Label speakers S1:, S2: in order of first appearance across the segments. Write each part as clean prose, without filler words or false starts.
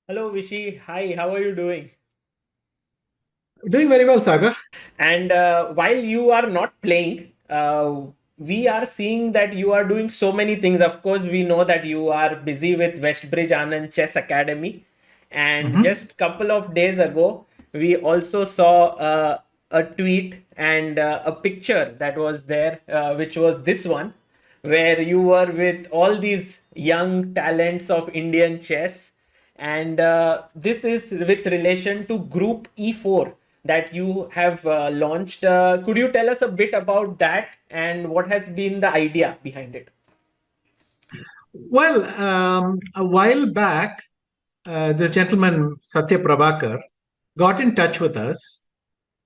S1: Hello, Vishy. Hi, how are you doing?
S2: Doing very well, Sagar.
S1: And while you are not playing, we are seeing that you are doing so many things. Of course, we know that you are busy with WestBridge Anand Chess Academy. And
S2: hmm
S1: just couple of days ago, we also saw a tweet and a picture that was there, which was this one, where you were with all these young talents of Indian chess. And this is with relation to Group E4 that you have launched. Could you tell us a bit about that and what has been the idea behind it?
S2: Well, a while back, this gentleman, Satya Prabhakar, got in touch with us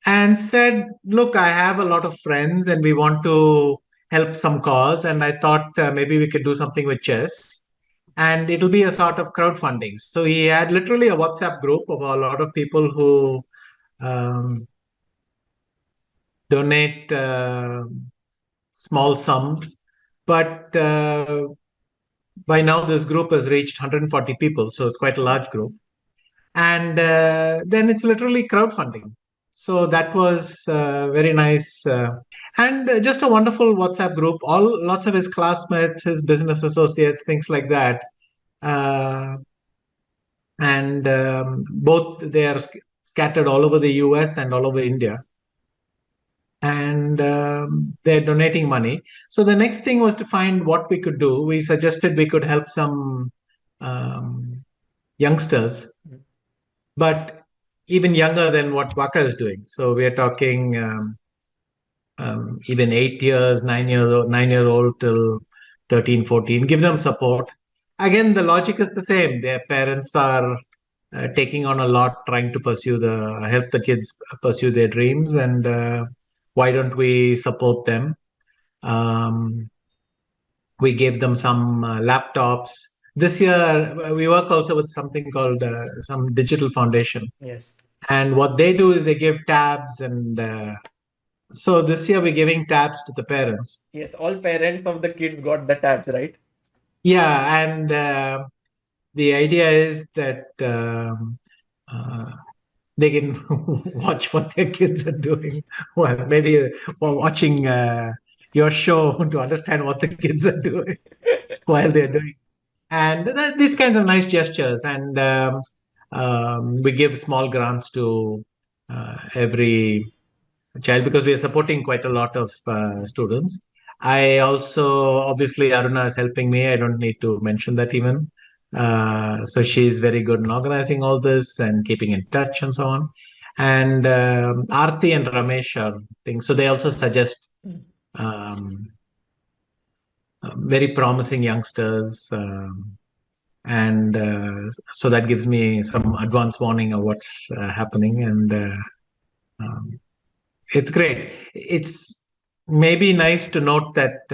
S2: and said, "Look, I have a lot of friends and we want to help some cause. And I thought maybe we could do something with chess. And it'll be a sort of crowdfunding." So he had literally a WhatsApp group of a lot of people who um, donate small sums. But by now, this group has reached 140 people, so it's quite a large group. And then it's literally crowdfunding. So that was very nice, and just a wonderful WhatsApp group. All lots of his classmates, his business associates, things like that. Uh, and both they are scattered all over the US and all over India, and they're donating money. So the next thing was to find what we could do. We suggested we could help some um, youngsters, but even younger than what WACA is doing. So we are talking even 8 years, 9 years old, 9 year old till 13, 14. Give them support. Again, the logic is the same. Their parents are taking on a lot, trying to help the kids pursue their dreams, and why don't we support them? Um, we gave them some laptops. This year, we work also with something called some digital foundation.
S1: Yes.
S2: And what they do is they give tabs. And so this year, we're giving tabs to the parents.
S1: Yes, all parents of the kids got the tabs, right?
S2: Yeah. And the idea is that uh, they can watch what their kids are doing. Well, maybe while watching your show to understand what the kids are doing while they're doing. And these kinds of nice gestures. And we give small grants to every child because we are supporting quite a lot of students. I also, obviously, Aruna is helping me. I don't need to mention that even. So she's very good in organizing all this and keeping in touch and so on. And Aarti and Ramesh are things. So they also suggest um, very promising youngsters. And so that gives me some advance warning of what's happening. And um, it's great. It's maybe nice to note that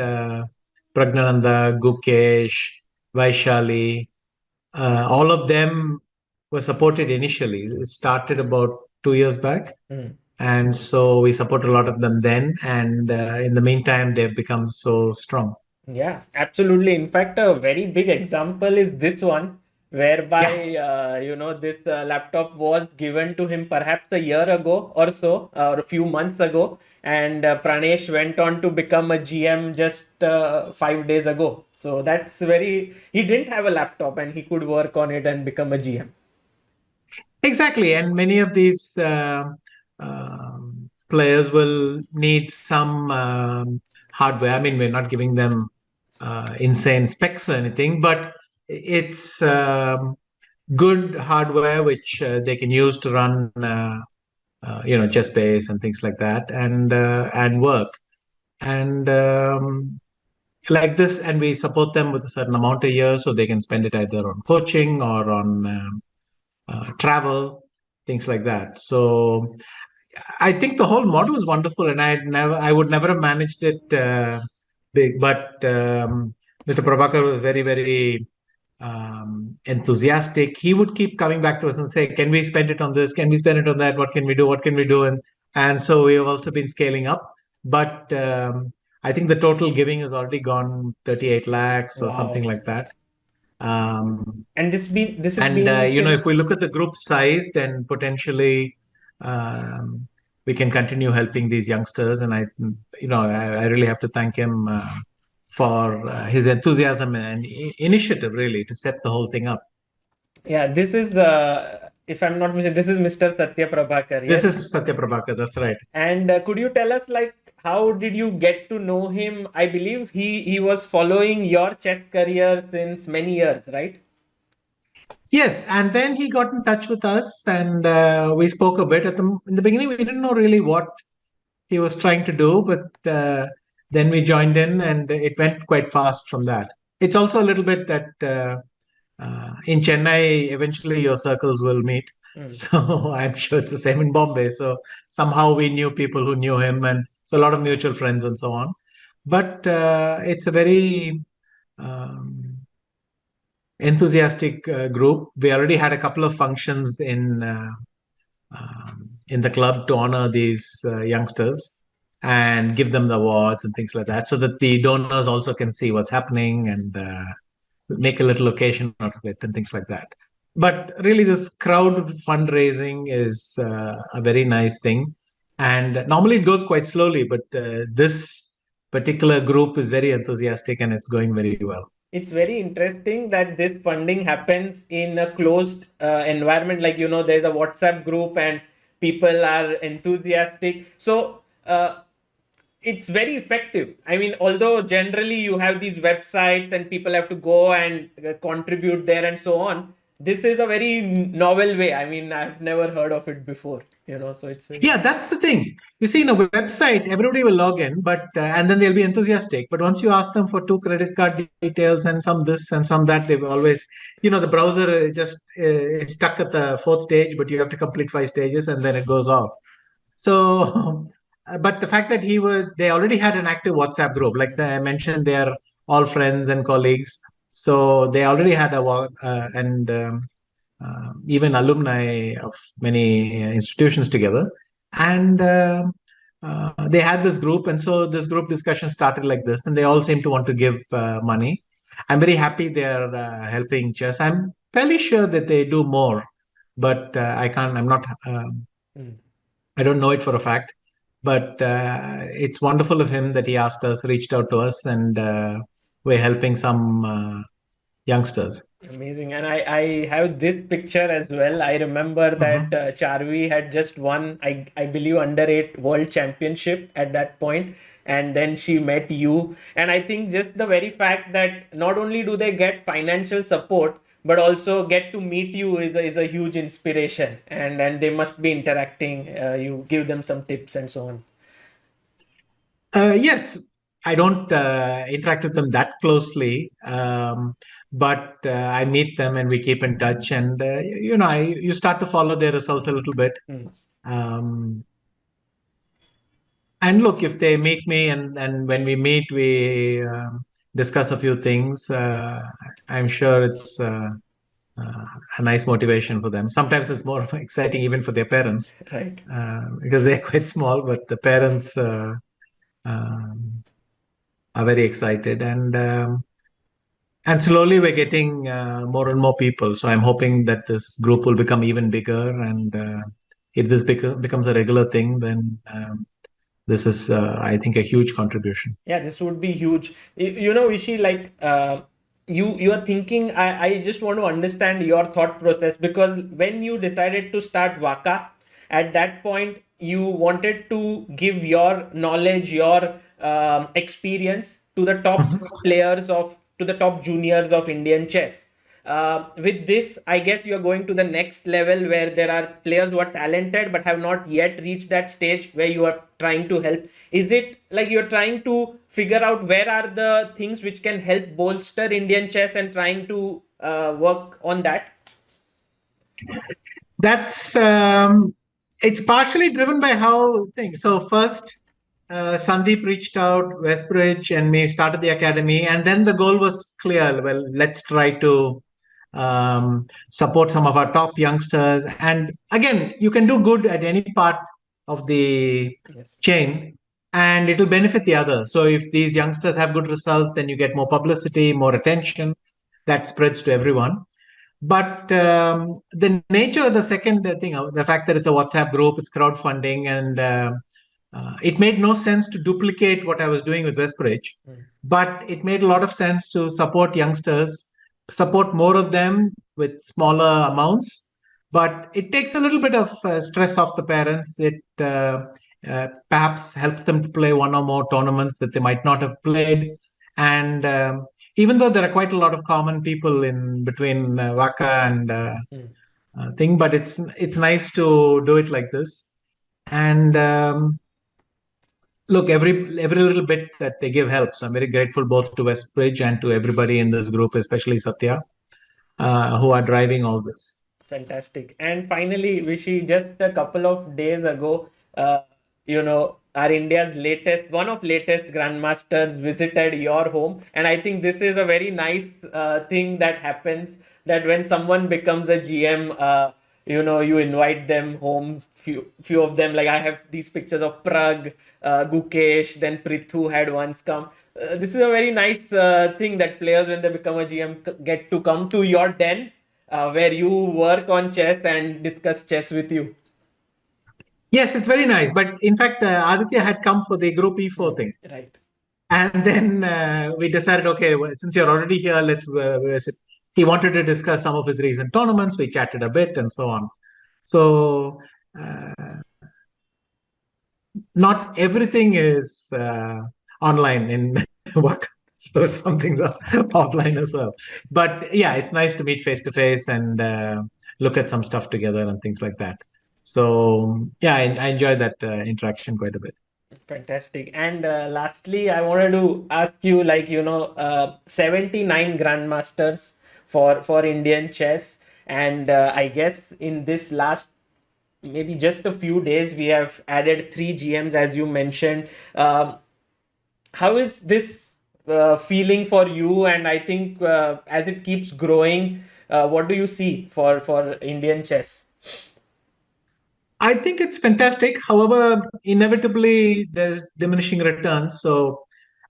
S2: Pragnananda, Gukesh, Vaishali, all of them were supported initially. It started about 2 years back.
S1: Mm.
S2: And so we support a lot of them then. And in the meantime, they've become so strong.
S1: Yeah, absolutely. In fact, a very big example is this one,
S2: Yeah.
S1: whereby this laptop was given to him perhaps a year ago or so, or a few months ago, and Pranesh went on to become a GM just 5 days ago. So that's very. He didn't have a laptop, and he could work on it and become a GM.
S2: Exactly, and many of these players will need some hardware. I mean, we're not giving them insane specs or anything, but it's good hardware which they can use to run, ChessBase and things like that, and work. And like this, and we support them with a certain amount a year, so they can spend it either on coaching or on travel, things like that. So I think the whole model is wonderful, and I would never have managed it big. But Mr. Prabhakar was very, very enthusiastic. He would keep coming back to us and say, "Can we spend it on this? Can we spend it on that? What can we do? What can we do?" And so we have also been scaling up. But I think the total giving has already gone 38 lakhs or something
S1: Wow.
S2: like that.
S1: And this is
S2: And
S1: being
S2: if we
S1: since.
S2: look at the group size, then potentially um, we can continue helping these youngsters. And I really have to thank him for his enthusiasm and initiative, really, to set the whole thing up.
S1: Yeah, this is, if I'm not mistaken, this is Mr. Satya Prabhakar,
S2: This
S1: yes?
S2: is Satya Prabhakar. That's right.
S1: And could you tell us, like, how did you get to know him? I believe he was following your chess career since many years, right?
S2: Yes, and then he got in touch with us, and we spoke a bit. In the beginning, we didn't know really what he was trying to do, but then we joined in, and it went quite fast from that. It's also a little bit that in Chennai, eventually your circles will meet.
S1: Mm.
S2: So I'm sure it's the same in Bombay. So somehow we knew people who knew him, and so a lot of mutual friends and so on. But it's a very enthusiastic group. We already had a couple of functions in the club to honor these youngsters and give them the awards and things like that, so that the donors also can see what's happening and make a little occasion out of it and things like that. But really, this crowd fundraising is a very nice thing. And normally it goes quite slowly, but this particular group is very enthusiastic and it's going very well.
S1: It's very interesting that this funding happens in a closed environment. Like, there's a WhatsApp group and people are enthusiastic. So, it's very effective. I mean, although generally you have these websites and people have to go and contribute there and so on, this is a very novel way. I mean, I've never heard of it before, so it's very...
S2: Yeah, that's the thing. You see, in a website, everybody will log in, but and then they'll be enthusiastic. But once you ask them for two credit card details and some this and some that, they've always, the browser just is stuck at the fourth stage, but you have to complete 5 stages and then it goes off. So, but the fact that they already had an active WhatsApp group, like I mentioned, they are all friends and colleagues. So they already had and even alumni of many institutions together. And they had this group. And so this group discussion started like this, and they all seem to want to give money. I'm very happy they're helping chess. I'm fairly sure that they do more, but I'm not, I don't know it for a fact. But it's wonderful of him that he asked us, reached out to us, and we're helping some youngsters.
S1: Amazing. And I have this picture as well. I remember that Charvi had just won, I believe, under 8 world championship at that point. And then she met you. And I think just the very fact that not only do they get financial support, but also get to meet you is a huge inspiration. And they must be interacting. You give them some tips and so on.
S2: Yes, I don't interact with them that closely, but I meet them and we keep in touch. And you start to follow their results a little bit. Um, and look, if they meet me and when we meet, we discuss a few things. I'm sure it's a nice motivation for them. Sometimes it's more exciting even for their parents,
S1: Right.
S2: Because they're quite small, but the parents. Um, are very excited, and slowly we're getting more and more people. So I'm hoping that this group will become even bigger, and if this becomes a regular thing, then this is, I think, a huge contribution.
S1: Yeah, this would be huge. Vishy, like, you are thinking, I just want to understand your thought process, because when you decided to start WACA, at that point you wanted to give your knowledge, your experience to the top players to the top juniors of Indian chess. With this, I guess you're going to the next level where there are players who are talented but have not yet reached that stage where you are trying to help. Is it like you're trying to figure out where are the things which can help bolster Indian chess and trying to work on that?
S2: That's it's partially driven by how things. So first, Sandeep reached out, WestBridge, and we started the academy, and then the goal was clear. Well, let's try to support some of our top youngsters. And again, you can do good at any part of the chain, and it will benefit the others. So if these youngsters have good results, then you get more publicity, more attention. that spreads to everyone. But the nature of the second thing, the fact that it's a WhatsApp group, it's crowdfunding, and it made no sense to duplicate what I was doing with WestBridge, but it made a lot of sense to support youngsters, support more of them with smaller amounts. But it takes a little bit of stress off the parents. It perhaps helps them to play one or more tournaments that they might not have played. And even though there are quite a lot of common people in between WACA and thing, but it's nice to do it like this. And look, every little bit that they give helps. I'm very grateful both to WestBridge and to everybody in this group, especially Satya, who are driving all this.
S1: Fantastic. And finally, Vishy, just a couple of days ago, our India's one of latest grandmasters visited your home, and I think this is a very nice thing that happens, that when someone becomes a GM, you invite them home. Few of them, like I have these pictures of Prag, Gukesh, then Prithu had once come. This is a very nice thing that players, when they become a GM, get to come to your den, where you work on chess and discuss chess with you.
S2: Yes, it's very nice. But in fact, Aditya had come for the Group E4 thing.
S1: Right.
S2: And then we decided, okay, well, since you're already here, let's. He wanted to discuss some of his recent tournaments. We chatted a bit and so on. So not everything is online in work. So some things are offline as well. But yeah, it's nice to meet face to face and look at some stuff together and things like that. So yeah, I enjoy that interaction quite a bit.
S1: Fantastic. And lastly, I wanted to ask you, 79 grandmasters for Indian chess, and I guess in this last maybe just a few days we have added 3 GMs, as you mentioned. How is this feeling for you? And I think as it keeps growing, what do you see for Indian chess?
S2: I think it's fantastic. However, inevitably there's diminishing returns. So,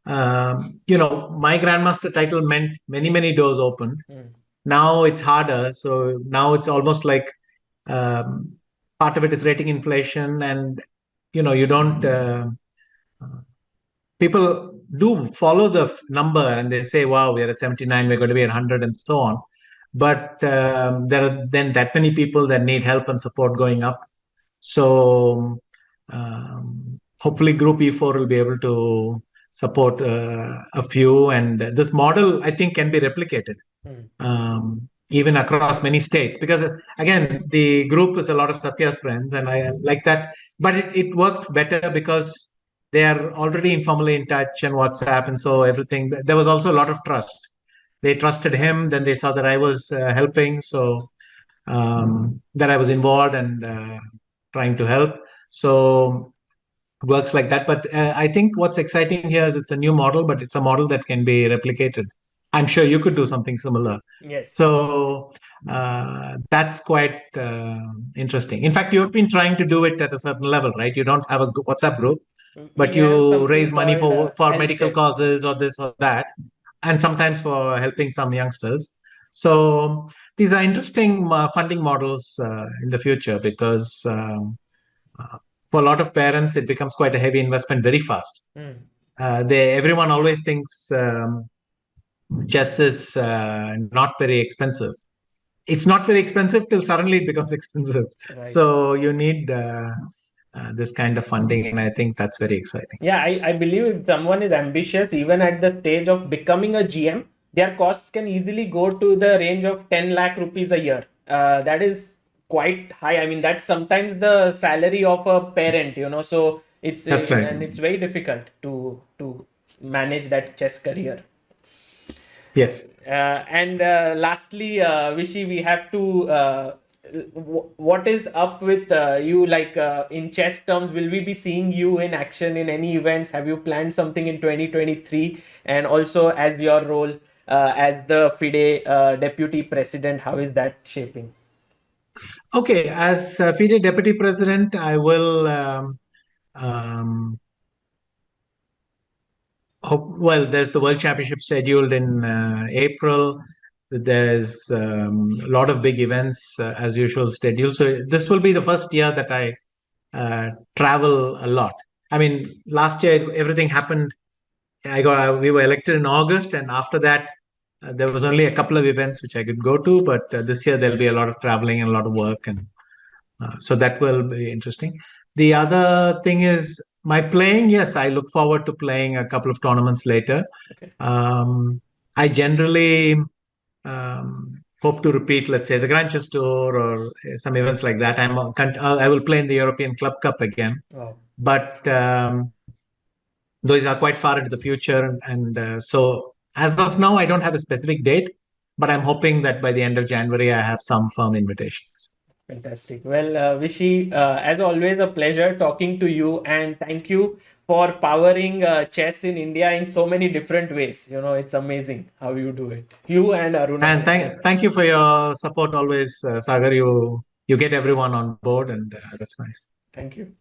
S2: my grandmaster title meant many doors opened. Now it's harder. So now it's almost like part of it is rating inflation, and you don't. People do follow the number, and they say, "Wow, we're at 79. We're going to be at 100," and so on. But there are then that many people that need help and support going up. So hopefully Group E4 will be able to support a few. And this model, I think, can be replicated even across many states. Because, again, the group is a lot of Satya's friends, and I like that. But it worked better because they are already informally in touch and WhatsApp. And so everything, there was also a lot of trust. They trusted him. Then they saw that I was helping. So that I was involved and trying to help. So it works like that. But I think what's exciting here is it's a new model, but it's a model that can be replicated. I'm sure you could do something similar.
S1: Yes.
S2: So that's quite interesting. In fact, you've been trying to do it at a certain level, right? You don't have a WhatsApp group, but you raise money for medical causes or this or that, and sometimes for helping some youngsters. So these are interesting funding models in the future, because for a lot of parents, it becomes quite a heavy investment very fast. Everyone always thinks chess is not very expensive. It's not very expensive till suddenly it becomes expensive. Right. So you need this kind of funding, and I think that's very exciting.
S1: Yeah, I believe if someone is ambitious, even at the stage of becoming a GM, their costs can easily go to the range of 10 lakh rupees a year. That is quite high. I mean, that's sometimes the salary of a parent, so that's right. And it's very difficult to manage that chess career.
S2: Yes.
S1: And lastly, Vishy, we have to what is up with you, in chess terms? Will we be seeing you in action in any events? Have you planned something in 2023? And also, as your role as the FIDE deputy president, how is that shaping?
S2: Okay, as FIDE deputy president, I will well, there's the World Championship scheduled in April. there's a lot of big events as usual scheduled. So this will be the first year that I travel a lot. I mean, last year everything happened. We were elected in August, and after that, there was only a couple of events which I could go to. But this year there'll be a lot of traveling and a lot of work, and so that will be interesting. The other thing is my playing. Yes, I look forward to playing a couple of tournaments later.
S1: Okay.
S2: I generally hope to repeat, let's say, the Grand Chess Tour or some events like that. I will play in the European Club Cup again, but those are quite far into the future, and so as of now, I don't have a specific date, but I'm hoping that by the end of January, I have some firm invitations.
S1: Fantastic. Well, Vishy, as always, a pleasure talking to you, and thank you for powering chess in India in so many different ways. You know, it's amazing how you do it. You and Aruna.
S2: And thank you for your support always, Sagar. You get everyone on board, and that's nice.
S1: Thank you.